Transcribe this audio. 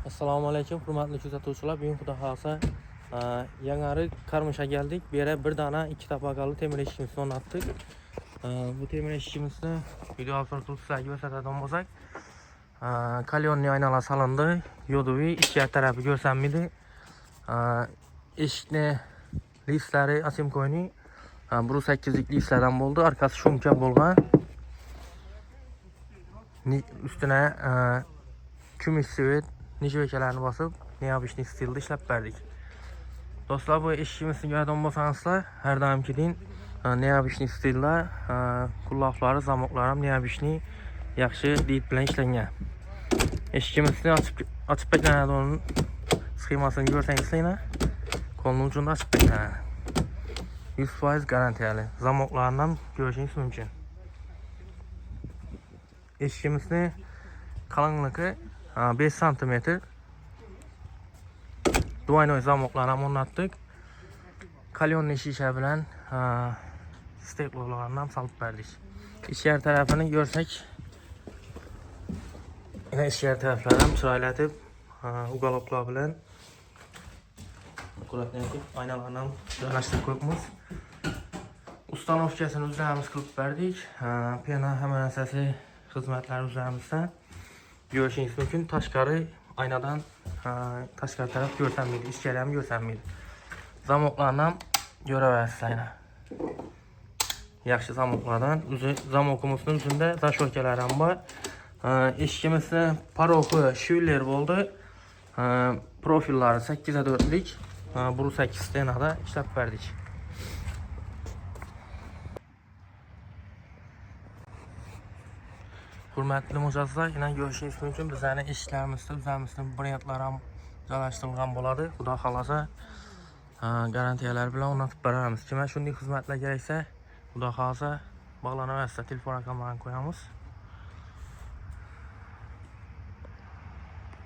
Assalomu alaykum, hurmatli kuzatuvchilar. Bugun xudo xolasa yangi Qarmishga geldik. Bu yerga bir dona 2 tabaqali temir eshikimizni o'rnatdik. Bu temir eshikimizni video obzor qilib sizlarga ko'rsatadigan bo'lsak, kalyonli aynalar salindi, yo'duviy ichkari tarafi ko'rsanmaydi. Eshikni liftlari Asimco'ning 1.8lik liflardan bo'ldi. Arkasi shumka bo'lgan. Üstüne kumush svet nijvekalarni bosib, neobishniy stilda ishlab berdik. Do'stlar, bu eshigimizni ko'radigan bo'lsangizlar, har doimgidek neobishniy stilda quloqlari, zamoqlari ham neobishniy yaxshi lip bilan ishlangan. Eshigimizni ochib beklanadigan sxemasini ko'rsangizlar, qo'lni uchunda ochib beklanadi. 100% garantiyali. Zamoqlarni ham ko'rishingiz mumkin. Eshigimizni qalinligi 5 cm. Duaynoy zamoqlarni ham o'rnatdik. Kalyonli shisha bilan steklolarni ham solib berdik. Ichkari tarafini ko'rsak, yana ichkari taraflarni ham chiroylatib, uголокlar bilan akkuratlantirib, aynalarni ham joylashtirib qo'yibmiz. Ustanovkasini o'zimiz qilib berdik. Pena hamma narsasi xizmatlar o'zimizdan ko'rishingiz mumkin. Tashqari aynadan tashqari taraf ko'rsanmaydi, ichkari ham ko'rsanmaydi. Zamoqlarni ham ko'raversizlar. Yaxshi zamoqlardan, zamokimizning uzunda zashokalar ham bor. Eshigimizni paroxi shuyler bo'ldi. Profillari 8/4lik 1.8 stenada ishlab berdik. Hurmatli mijozlar, yana ko'rishingiz mumkin, bizlarning eshiklarimizda o'zimizning brendlar ham joylashtirilgan bo'ladi. Xudo xolasa garantiyalar bilan o'rnatib beramiz. Kimga shunday xizmatlar keraksa, xudo xolasa bog'lanaversa telefon raqamlarini qo'yamiz.